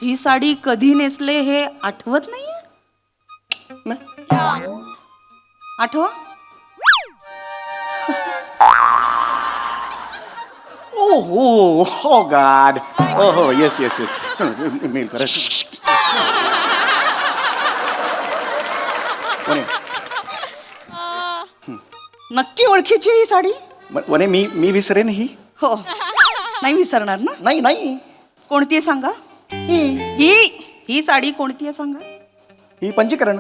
ही साडी कधी नेसले हे आठवत नाहीये? आठवा. ओहो हो गॉड. हो येस येस येस. मेल करा. नक्की ओळखीची ही साडी? वने मी विसरेन ही. हो, नाही विसरणार ना? नाही नाही. कोणती आहे सांगा. ही ही साडी कोणती आहे सांगा. ही पंचीकरण.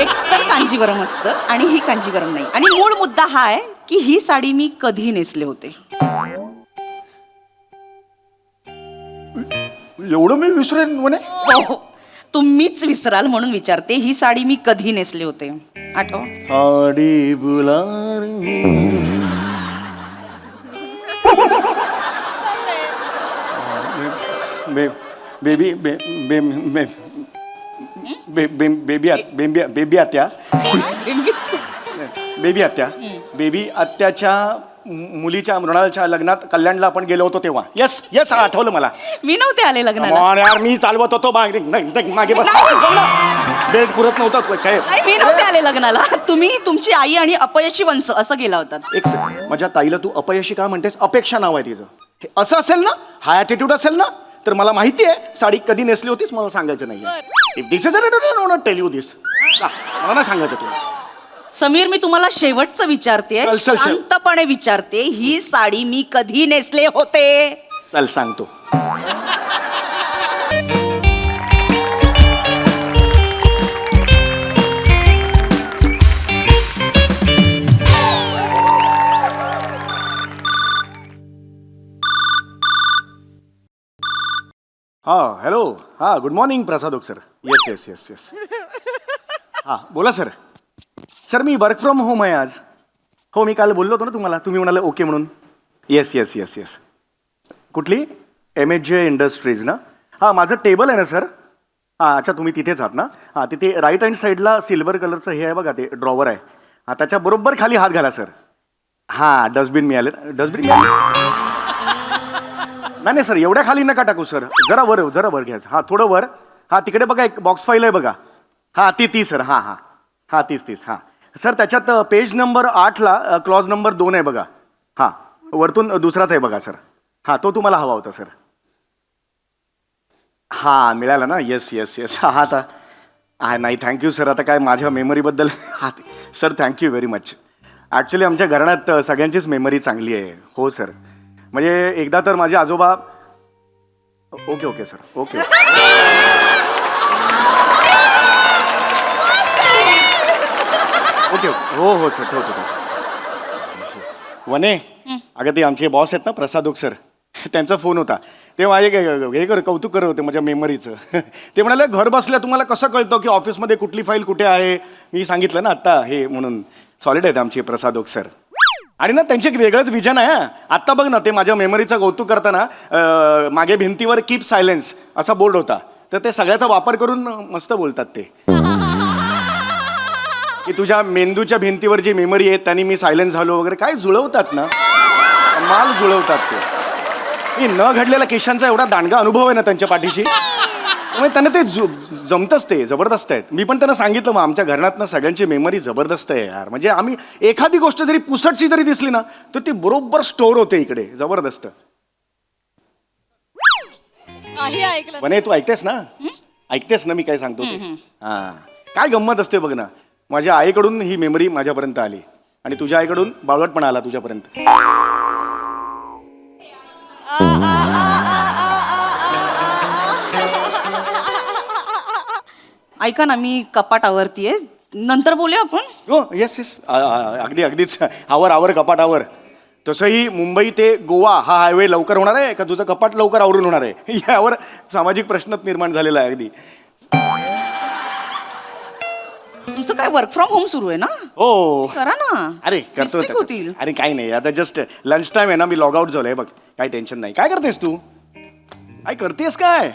एक तर कांजीवरम असतं आणि ही कांजीवरम नाही. आणि मूळ मुद्दा हा आहे की ही साडी मी कधी नेसले होते. एवढं मी विसरेन वने. हो, तुम्हीच विसराल म्हणून विचारते. ही साडी मी कधी नेसले होते आठवा. साडी बुलार बेबी बेबी आत्या बेबी आत्याच्या मुलीच्या मृणालच्या लग्नात कल्याणला आपण गेलो होतो तेव्हा. येस येस आठवलं मला. मी नव्हते आले लग्नाला. यार मी चालवत होतो मागे बस. बेड पुरत नव्हतं काय. नाही, मी नव्हते आले लग्नाला. तुम्ही, तुमची आई आणि अपयशी वंश असं गेला होतात. एक माझ्या ताईला तू अपयशी का म्हणतेस. अपेक्षा नाव आहे तिचं. हे असं असेल ना, हा ॲटिट्यूड असेल ना, तर मला माहिती आहे साडी कधी नेसली होतीस मला सांगायचं नाही. If this is tell you this. मला नाही सांगायचं तुला. समीर, मी तुम्हाला शेवटचं विचारते, चल. शांतपणे विचारते. ही साडी मी कधी नेसले होते. चल सांगतो. हां हॅलो. हां good morning Prasad sir. Yes yes yes yes. हां बोला सर. सर मी वर्क फ्रॉम होम आहे आज. हो मी काल बोललो होतो ना तुम्हाला. तुम्ही म्हणाले ओके म्हणून. Yes yes yes yes. कुठली MHJ इंडस्ट्रीज ना. हां माझं टेबल आहे ना सर. हां अच्छा तुम्ही तिथेच आहात ना. हां तिथे राईट हँड साईडला सिल्वर कलरचं हे आहे बघा ते ड्रॉवर आहे. हां त्याच्या बरोबर खाली हात घाला सर. हां डस्टबिन मिळाले. डस्टबिन मिळाले. नाही सर एवढ्या खाली नका टाकू सर. जरा वर घ्या. हां थोडं वर. हां तिकडे बघा एक बॉक्स फाईल आहे बघा. हां ती सर. हां तीस. हां सर त्याच्यात पेज नंबर 8ला क्लॉज नंबर 2 आहे बघा. हां वरतून दुसराच आहे बघा सर. हां तो तुम्हाला हवा होता सर. हां मिळाला ना. Yes yes yes. हां आता नाही थँक्यू सर. आता काय माझ्या मेमरीबद्दल हां sir thank you very much. Actually आमच्या घराण्यात सगळ्यांचीच मेमरी चांगली आहे. हो सर म्हणजे एकदा तर माझे आजोबा. Okay sir okay. ओके हो सर ठेवतो. वने अगं ते आमचे बॉस आहेत ना प्रसाद सर. त्यांचा फोन होता. ते माझे कौतुक करत होते माझ्या मेमरीचं. ते म्हणाले घर बसल्या तुम्हाला कसं कळतं की ऑफिसमध्ये कुठली फाईल कुठे आहे. मी सांगितलं ना आत्ता हे म्हणून. सॉलिड आहेत आमचे प्रसाद सर. आणि ना त्यांचे एक वेगळंच विजन आहे. आत्ता बघ ना ते माझ्या मेमरीचा कौतुक करताना मागे भिंतीवर कीप सायलेन्स असा बोर्ड होता. तर ते सगळ्याचा वापर करून मस्त बोलतात ते की तुझ्या मेंदूच्या भिंतीवर जी मेमरी आहे त्यांनी मी सायलेन्स झालो वगैरे. काय जुळवतात ना. माल जुळवतात ते. मी न घडलेला केशांचा एवढा दांडगा अनुभव आहे ना त्यांच्या पाठीशी. त्यामुळे त्यांना ते जमतंच. ते जबरदस्त आहेत. मी पण त्यांना सांगितलं मग आमच्या घरात ना सगळ्यांची मेमरी जबरदस्त आहे यार. म्हणजे आम्ही एखादी गोष्ट जरी पुसटशी जरी दिसली ना तर ती बरोबर स्टोअर होते इकडे. जबरदस्त. म्हणे तू ऐकतेस ना मी काय सांगतो ते. हां काय गंमत असते बघ ना. माझ्या आईकडून ही मेमरी माझ्यापर्यंत आली आणि तुझ्या आईकडून बावळटपणा आला तुझ्यापर्यंत. ऐका ना, मी कपाट आवरतीये. नंतर बोलूया आपण. हो येस अगदीच. आवर कपाट आवर. तसंही मुंबई ते गोवा हा हायवे लवकर होणार आहे का तुझं कपाट लवकर आवरून होणार आहे यावर सामाजिक प्रश्नच निर्माण झालेला आहे. अगदी तुमचं काय वर्क फ्रॉम होम सुरू आहे ना. हो करा ना. अरे करतो. अरे काही नाही आता जस्ट लंच टाइम आहे ना. मी लॉग आउट झालोय बघ. काही टेन्शन नाही. काय करतेस तू. काय करतेस काय.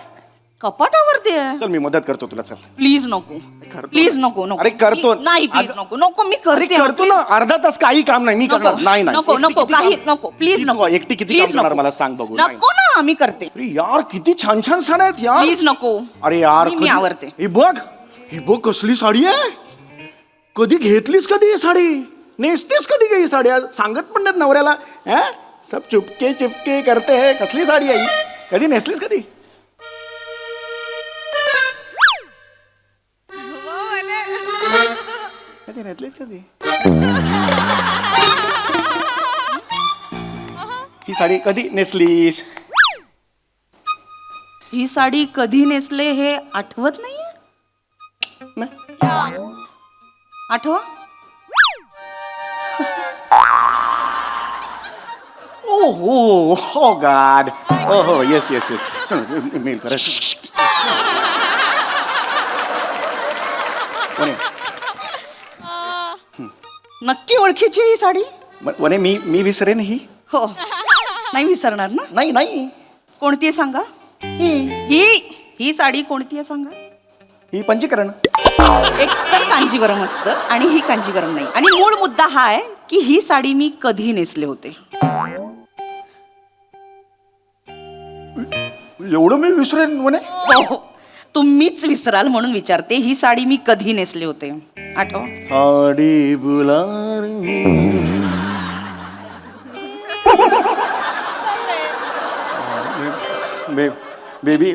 कपाटावरती आहे. चल मी मदत करतो तुला, चल. प्लीज नको, करतो. प्लीज नको नको. अरे करतो. नाही प्लीज नको नको, मी अरे करते. करतो ना, अर्धा तास काही काम नाही मी करणार. नाही नाही नको एकटी नको किती काही काम- नको, प्लीज किती- नको. एकटी किती Please काम करणार नको. मला सांग बघू. नाही. नको ना, मी करते. अरे यार किती छान छान साड्या आहेत यार. प्लीज नको. अरे यार मी कधी- आवडते. ही बघ कसली साडी आहे. कधी घेतलीस कधी ही साडी? नेसतेस कधी काही साड्या? सांगत पण नाहीत नवऱ्याला. सब चुपके चुपके करते है. कसली साडी आहे ही? कधी नेसलीस कधी? कधी नेसलीस कधी? ही साडी कधी नेसलीस? ही साडी कधी नेसले हे आठवत नाहीये. नाही. आठवा. Oh God. Oh, yes. चल मेल करा. वने नक्की ओळखीची ही साडी? वने मी विसरेन ही. हो, नाही विसरणार ना. नाही कोणती आहे सांगा. ही साडी कोणती आहे सांगा. ही पंचीकरण. एक तर कांजीवरम असतं आणि ही कांजीवरम नाही. आणि मूळ मुद्दा हा आहे की ही साडी मी कधी नेसले होते. एवढं मी विसरेन वने. हो, तुम्हीच विसराल म्हणून विचारते. ही साडी मी कधी नेसले होते आठवा. साडी बुलार बेबी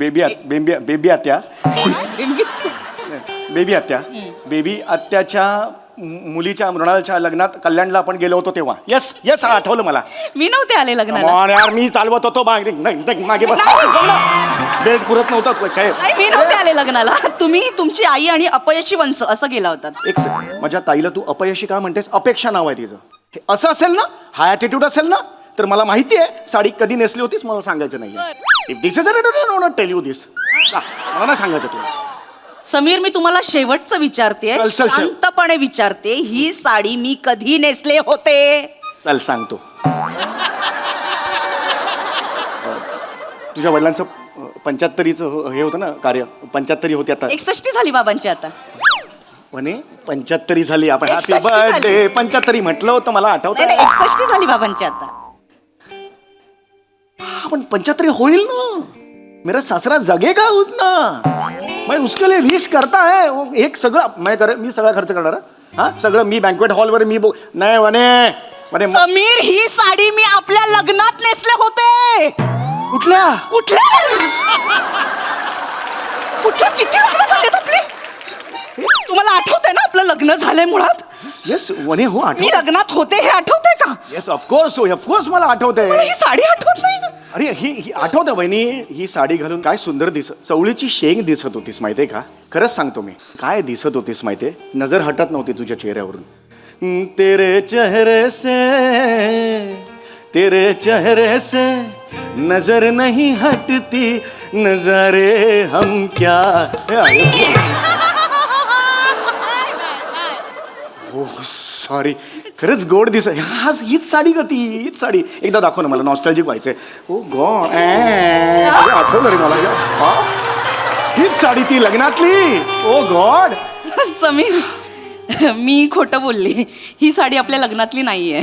बेबी आत्या बेबी आत्याच्या मुलीच्या मृणालच्या लग्नात कल्याणला आपण गेलो होतो तेव्हा. येस आठवलं मला. मी नव्हते आले लग्नाला. Come on यार, मी चालवत होतो मागे बस. बेड पुरत नव्हतं काय. नाही, मी नव्हते आले लग्नाला. तुम्ही, तुमची आई आणि अपयशी वंश असं गेला होतात. एक सेकंड, माझ्या ताईला तू अपयशी का म्हणतेस? अपेक्षा नाव आहे तिचं. हे असं असेल ना, हा ॲटिट्यूड असेल ना, तर मला माहिती आहे साडी कधी नेसली होतीस मला सांगायचं नाही. If this is tell you this. मला नाही सांगायचं तुला. समीर, मी तुम्हाला शेवटचं विचारते, चल. शांतपणे विचारते. ही साडी मी कधी नेसले होते. चल सांगतो. तुझ्या वडिलांचं 75चं हे होतं ना कार्य. 75 होते आता. 61 झाली बाबांची आता. म्हणे 75 झाली. आपण हॅपी 61 झाली. बर्थडे 75 म्हटलं होतं मला आठवतं. नाही, 61 झाली बाबांची आता. पण 75 होईल ना. मेरा सासरा जगेगा उतना. मैं उसके लिए विश करता है. वो एक सगळं मी सगळा खर्च करणार. हा सगळं मी बँक्वेट हॉलवर मी नाही वने समीर, ही साडी मी आपल्या लग्नात नेसले होते. कुठल्या कुठे किती लग्न झालेत आपले. तुम्हाला आठवतंय ना आपलं लग्न झालंय मुळात. येस वने हो मी लग्नात होते हे आठवतंय का. येस ऑफकोर्स मला आठवतंय. मला ही साडी आठवत नाही. अरे ही आठवतं बहिणी. ही साडी घालून काय सुंदर चवळीची शेंग दिसत होतीस माहितीये का. खरंच सांगतो मी. काय दिसत होतीस माहितीये. नजर हटत नव्हती तुझ्या चेहऱ्यावरून. तेरे चेहरे से नजर नहीं हटती. नजारे हम क्या. सॉरी. खरंच गोड हीच साडी गती. हीच साडी. एकदा दाखव ना मला. नॉस्टॅल्जिक व्हायचंय. ओ गॉड आठवलं रे मला. हीच साडी ती लग्नातली. ओ गॉड. समीर, मी खोटं बोलली. ही साडी आपल्या लग्नातली नाहीये.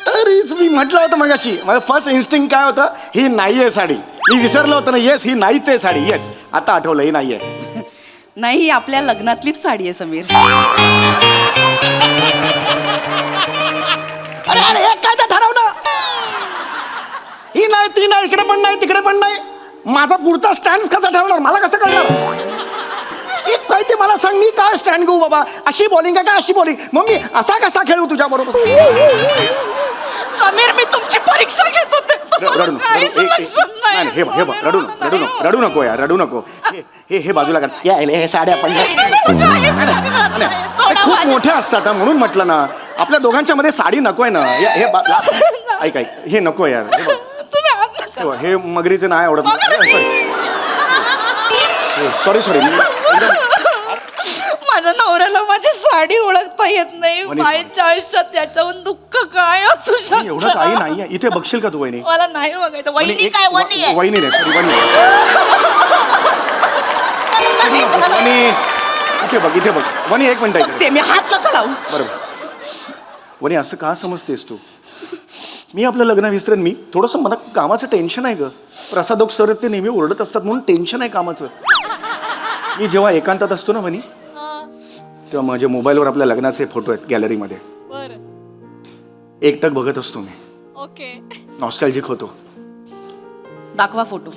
तरीच मी म्हटलं होतं मगाशी. माझं फर्स्ट इन्स्टिंक्ट काय होतं. ही नाहीये साडी. मी विसरलं होतं ना. येस ही नाहीच आहे साडी. येस आता आठवलं ही नाहीये. नाही, ही आपल्या लग्नातलीच साडी आहे समीर. अरे एक काय तर ठरव ना. ही नाही ती नाही. इकडे पण नाही तिकडे पण नाही. माझा पुढचा स्टँड कसा ठरवणार मला कसं कळणार. काय ते मला सांग. मी काय स्टँड घेऊ बाबा. अशी बॉलिंग आहे का अशी बॉलिंग. मग मी असा कसा खेळू तुझ्या बरोबर. समीर, मी तुमची परीक्षा घेत होते. रडू नको यार. रडू नको. हे बाजूला काढ. हे साड्या पण खूप मोठ्या असतात म्हणून म्हटलं ना. आपल्या दोघांच्या मध्ये साडी नकोय ना. ऐक हे नको यार. हे मगरीचे नाही आवडत. सॉरी सॉरी माझ्या नवऱ्याला माझी साडी ओळखता येत नाही. वनी, माझ्या आयुष्यात त्याच्याहून दुःख काय असू एवढं काही शकतं? नाही इथे बघशील का तू वहिनी मला नाही बघायचं. वहिनी वहिनी, काय वहिनी आहे? वहिनी नाही सॉरी वहिनी वहिनी इथे बघ वहिनी एक मिनिट ते मी हात नका लावू. बरोबर वहिनी असं का समजतेस तू मी आपलं लग्न विसरेन मी थोडंसं मला कामाचं टेन्शन आहे ग प्रसादोक सर ते नेहमी ओरडत असतात म्हणून टेन्शन आहे कामाचं मी जेव्हा एकांतात असतो ना वहिनी तेव्हा माझ्या मोबाईलवर आपल्या लग्नाचे फोटो आहेत गॅलरीमध्ये एकटक बघत असतो मी ओके नॉस्टॅल्जिक होतो दाखवा फोटो.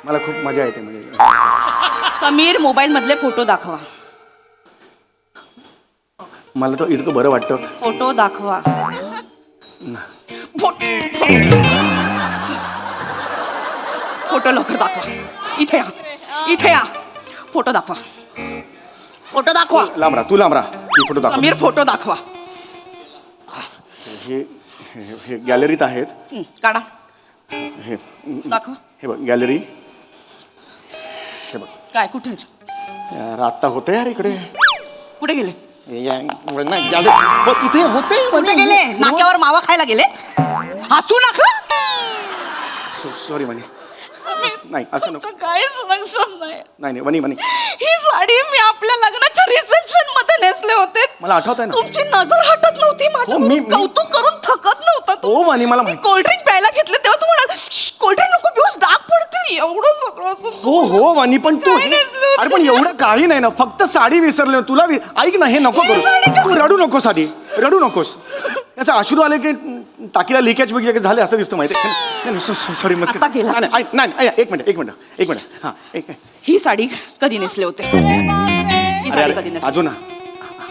मला खूप मजा येते म्हणजे समीर मोबाईल मधले फोटो दाखवा. मला तर इतकं बरं वाटतं फोटो दाखवा. फोटो लवकर दाखवा. इथे या इथे या. फोटो दाखवा. फोटो दाखवा. लांब राहा ही फोटो दाखव समीर फोटो दाखवा. हे हे गॅलरीत आहेत काढा. हे दाखवा. हे बघ गॅलरी हे बघ काय कुठे आहेत? यार आत्ता होतं यार इकडे कुठे गेले? इथे होते कुठे गेले? नाक्यावर मावा खायला गेले? हसू नका. सॉरी म्हणे नाही असं नको काहीच लक्षात नाही. नाही वनी ही साडी मी आपल्या लग्नाच्या रिसेप्शन मध्ये नेसले होते. मला आठवत आहे ना तुमची नजर हटत नव्हती माझ्या. हो, मी- कौतुक करून थकत नव्हता तू. हो वनी मला माहिती कोल्ड्रिंक प्यायला घेतले तेव्हा तू म्हणाल कोल्ड्रिंक नको पिऊस डाग पडतील एवढं सगळं असं. हो हो वनी पण तू काय नेसलं होतं? अरे पण एवढं काही नाही ना फक्त साडी विसरले तुला ऐक ना हे नको ही साडी करू कशी- तू रडू नकोस आधी रडू नकोस याचा अश्रू आले की टाकीला लिकेज वगैरे झाले असं दिसतं माहिती सॉरी मस्त आता गेला. नाही एक मिनिट हा एक ही साडी कधी नेसले होते? ही साडी कधी नेसली? अजून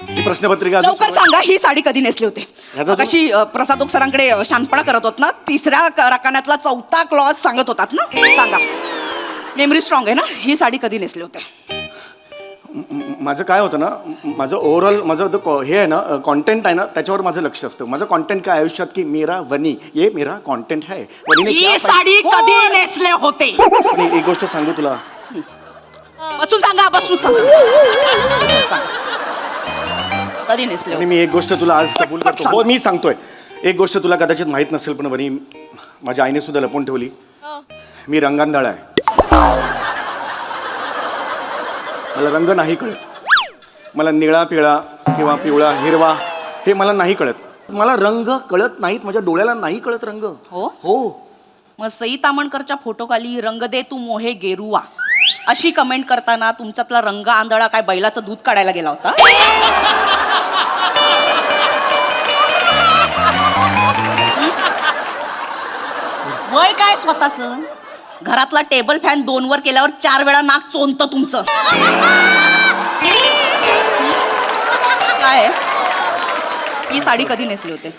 ही प्रश्नपत्रिका अजून लवकर सांगा ही साडी कधी नेसली होते? ह्याचा जो- कशी प्रसादोक सरांकडे शांतपणा करत होत ना. तिसऱ्या रकान्यातला चौथा क्लॉज सांगत होतात ना. सांगा मेमरी स्ट्रॉंग आहे ना. ही साडी कधी नेसली होते? माझं काय होतं ना माझं ओव्हरऑल माझं जो हे आहे ना कॉन्टेंट आहे ना त्याच्यावर माझं लक्ष असतं माझं कॉन्टेंट काय आयुष्यात की मेरा वनी ये मेरा कॉन्टेंट है वनीने क्या ही साडी हो! कधी नेसले होते? मी एक गोष्ट सांगू तुला बसून सांगा. बसून सांगा. कधी नेसले आणि होते? मी एक गोष्ट तुला आज कबूल पटपट करतो सांग. हो मी सांगतोय एक गोष्ट तुला कदाचित माहित नसेल पण वनी माझ्या आईने सुद्धा लपवून ठेवली मी रंगांधाळ आहे मला रंग नाही कळत मला निळा पिळा किंवा पिवळा हिरवा हे मला नाही कळत मला रंग कळत नाहीत माझ्या डोळ्याला नाही कळत रंग हो? हो मग सई तामणकरच्या फोटोखाली रंग दे तू मोहे गेरुवा अशी कमेंट करताना तुमच्यातला रंग आंधळा काय बैलाचं दूध काढायला गेला होता? वय काय स्वतःच घरातला टेबल फॅन 2 वर केल्यावर 4 वेळा नाक चोंदतं तुमचं. काय ही साडी कधी नेसली होते?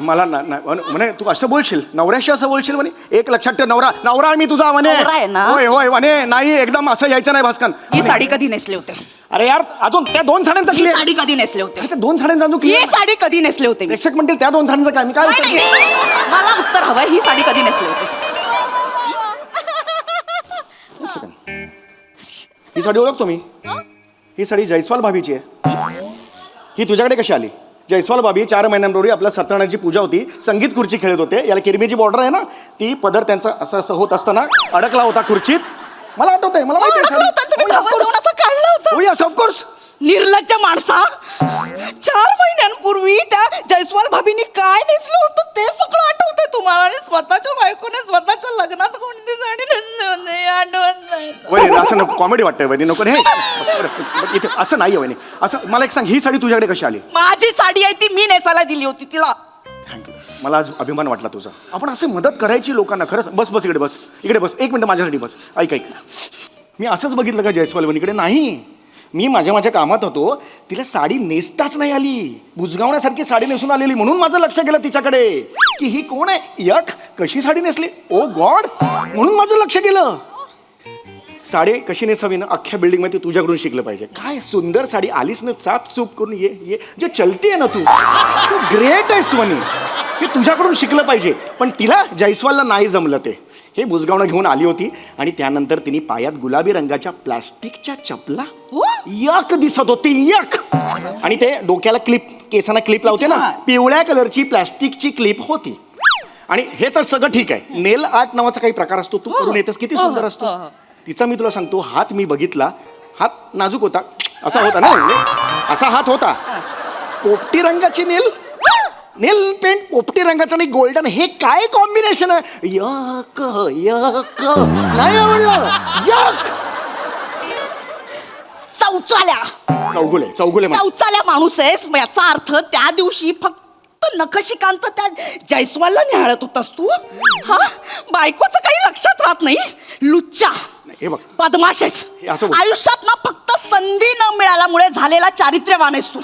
मला म्हणे तू असं बोलशील नवऱ्याशी असं बोलशील म्हणे एक लक्षात ठेव नवरा मी तुझा म्हणे नवरा आहे ना? होय होय म्हणे नाही एकदम असं यायचं नाही भास्कन ही साडी कधी नेसली होते? अरे यार अजून त्या 2 साड्यांचा ही clear- साडी कधी नेसले होते? अरे त्या 2 साड्यांचा अजून ही clear- साडी कधी नेसले होते? प्रेक्षक म्हणतील त्या 2 साड्यांचं काय मी काय नाही, उत्तर देऊ? नाही. मला उत्तर हवंय ही साडी कधी नेसली होती? एक सेकंड ही साडी ओळखतो मी ही साडी जयस्वाल भाभीची आहे ही तुझ्याकडे कशी आली जयस्वाल भाभी 4 महिन्यांपूर्वी आपल्या सत्यनारायणची पूजा होती संगीत खुर्ची खेळत होते याला किरमीची बॉर्डर आहे ना ती पदर त्यांचा असं असं होत असताना अडकला होता खुर्चीत मला आठवतंय मला माहिती अडकला होता आणि तुम्ही धावत जाऊन असं काढलं होतं? आहे ऑफकोर्स निर्लज्ज माणसा 4 महिन्यांपूर्वी त्या जयस्वाल भाभीनी काय नेसलं होतं ते सगळं आठवतंय तुम्हाला आणि स्वतःच्या बायकोने स्वतःच्या लग्नात कोणती साडी नेसली होती आठवत नाही. वहिनी असं नको कॉमेडी वाटतंय वहिनी नको हे इथे असं नाही वहिनी असं मला एक सांग ही साडी तुझ्याकडे कशी आली माझी साडी आहे ती मी नेसायला दिली होती तिला. थँक्यू मला आज अभिमान वाटला तुझा आपण असे मदत करायची लोकांना खरंच बस इकडे बस 1 मिनिट माझ्यासाठी बस ऐक मी असंच बघितलं का जयस्वाल वहिनीकडे नाही मी माझ्या कामात होतो तिला साडी नेसताच नाही आली बुजगावण्यासारखी साडी नेसून आलेली म्हणून माझं लक्ष गेलं तिच्याकडे की ही कोण आहे यक कशी साडी नेसली ओ गॉड म्हणून माझं लक्ष गेलं साडी कशी नेसावी ना अख्ख्या बिल्डिंगमध्ये तुझ्याकडून शिकलं पाहिजे. काय सुंदर साडी आलीस ना चाप चूप करून ये जे चलते ना तू ग्रेट आहेस वनी. हे तुझ्याकडून शिकलं पाहिजे. पण तिला जयस्वालला नाही जमलं ते. हे बुजगावणं घेऊन आली होती आणि त्यानंतर तिने पायात गुलाबी रंगाच्या प्लास्टिकच्या चपला यक दिसत होती यक. आणि ते डोक्याला क्लिप केसांना क्लिप लावते ना पिवळ्या कलरची प्लास्टिकची क्लिप होती. आणि हे तर सगळं ठीक आहे. नेल आर्ट नावाचा काही प्रकार असतो तू करून येतस किती सुंदर असतो. तिचा मी तुला सांगतो हात मी बघितला. हात नाजूक होता असा होता ना असा हात होता. पोपटी रंगाची नेल पेंट पोपटी रंगाचं आणि गोल्डन हे काय कॉम्बिनेशन आहे. यक यक नाही आवडलं यक. चौगुले माणूस आहेस. याचा अर्थ त्या दिवशी फक्त नखशिकांत त्या जयस्वालला निहाळत होतास तू. हा बायकोचं काही लक्षात राहत नाही. लुच्चा हे बघ बदमाश आहेस. असं बोल. आयुष्यात ना फक्त संधी न मिळाल्यामुळे झालेला चारित्र्यवान आहेस तू.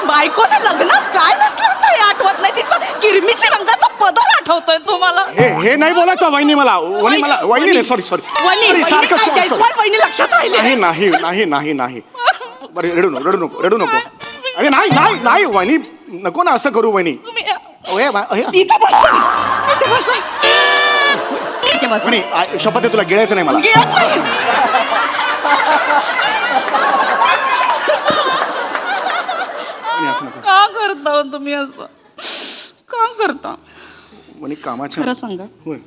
बायकोने लग्नात काय नसलं होतं हे आठवत नाही. तिचं किरमीच्या रंगाचा पदर आठवतोय तुम्हाला. हे नाही बोलायचं वहिनी मला वहिनी सॉरी जयस्वाल वहिनी लक्षात राहिले. नाही बरं रडू नको अरे नाही वहिनी नको ना असं करू वहिनी. इथं बसा. वहिनी शपथ आहे तुला गिळायचं नाही मला. गिळत नाही. असं नको. का करता तुम्ही असं का करता. वहिनी कामाच्या खरं सांगा होय.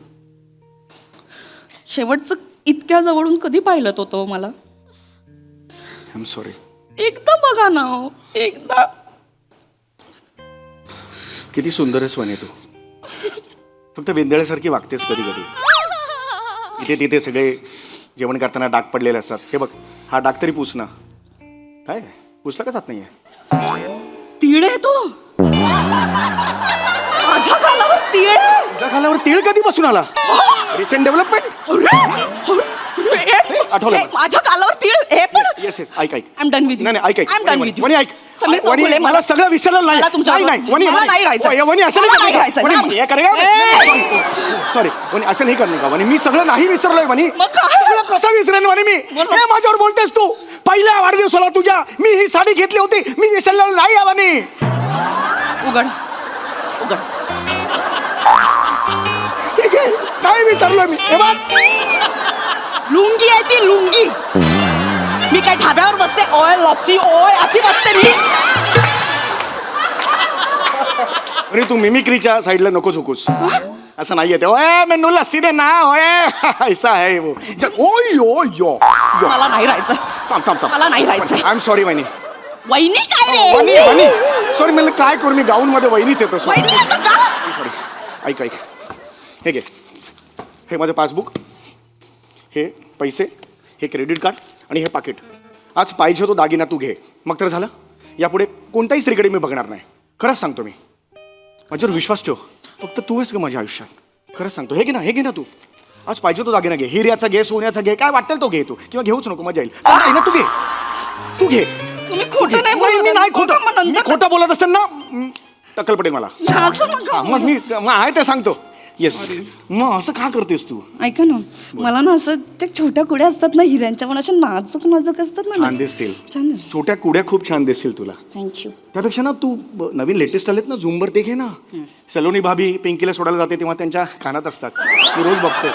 शेवटचं इतक्या जवळून कधी पाहिलं होतं मला. I am sorry. एकदा बघा ना एकदा. किती सुंदर आहेस वने तू. फक्त वेंदळ्यासारखी वागतेस कधी कधी. इथे तिथे सगळे जेवण करताना डाग पडलेले असतात. हे बघ हा डाग तरी पुस ना. काय पुसला का जात नाहीये. तीळ आहे तो. माझ्या गालावर तीळ. तुझ्या गालावर तीळ कधी बसून आला. रिसेंट डेव्हलपमेंट आठवलं. माझ्या गालावर तीळ हे पण. येस ऐक आय एम डन विथ. नाही ऐक वनी ऐक समीर वनी चौगुले, मला सगळं विसरलं नाही. वनी असं सॉरी वनी असं नाही करणे का वनी. मी सगळं नाही विसरलोय वनी. सगळं कसं विसरेन वनी मी. हे माझ्यावर बोलतेस तू. पहिल्या वाढदिवसाला तुझ्या मी ही साडी घेतली होती. मी विसरलो नाही वनी. उघड ठीक आहे नाही विसरलोय मी. हे बघ लुंगी आहे ती लुंगी. मी काय ढाब्यावर बसते ओय लस्सी ओय अशी बसते मी. अरे तू मिमिक्रीच्या साईडला नको झोकूस. असं नाहीये ते. ओए मेनू लस्सी दे ना ओए ऐसा है वो. यो मला नाही राहायचं. थांब मला नाही राहायचं. आय एम सॉरी वहिनी. वहिनी काय रे. वहिनी सॉरी मला काय करू मी गाऊन मध्ये वहिनीच येतो. वहिनी येतं का. सॉरी ऐक हे घे. हे माझं पासबुक. हे पैसे. हे क्रेडिट कार्ड आणि हे पाकिट. आज पाहिजे तो दागिना तू घे मग तर झालं. यापुढे कोणत्याही स्त्रीकडे मी बघणार नाही. खरंच सांगतो मी. माझ्यावर विश्वास ठेव. फक्त तू आहेस का माझ्या आयुष्यात. खरंच सांगतो. हे घे ना तू. आज पाहिजे तो दागिना घे. हिऱ्याचा घे सोन्याचा घे काय वाटेल तो घे तू. किंवा घेऊच नको मजा येईल. नाही ना तू घे. तुम्ही खोटं नाही मी नाही खोटं बोलत असेल ना टक्कल पडेल मला. मग मी आहे ते सांगतो. येस मग असं का करतेस तू. ऐका ना मला ना असं त्या छोट्या कुड्या असतात ना हिऱ्यांच्या पण अशा नाजूक असतात ना. छान दिसतील. छान. छोट्या कुड्या खूप छान दिसतील तुला. थँक्यू. त्यापेक्षा ना तू नवीन लेटेस्ट आलेत ना झुंबर ते घे ना. सलोनी भाभी पिंकीला सोडायला जाते तेव्हा त्यांच्या कानात असतात. मी रोज बघतो.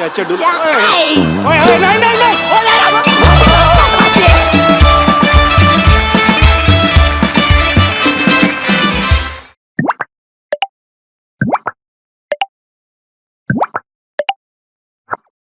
अच्छा डुल.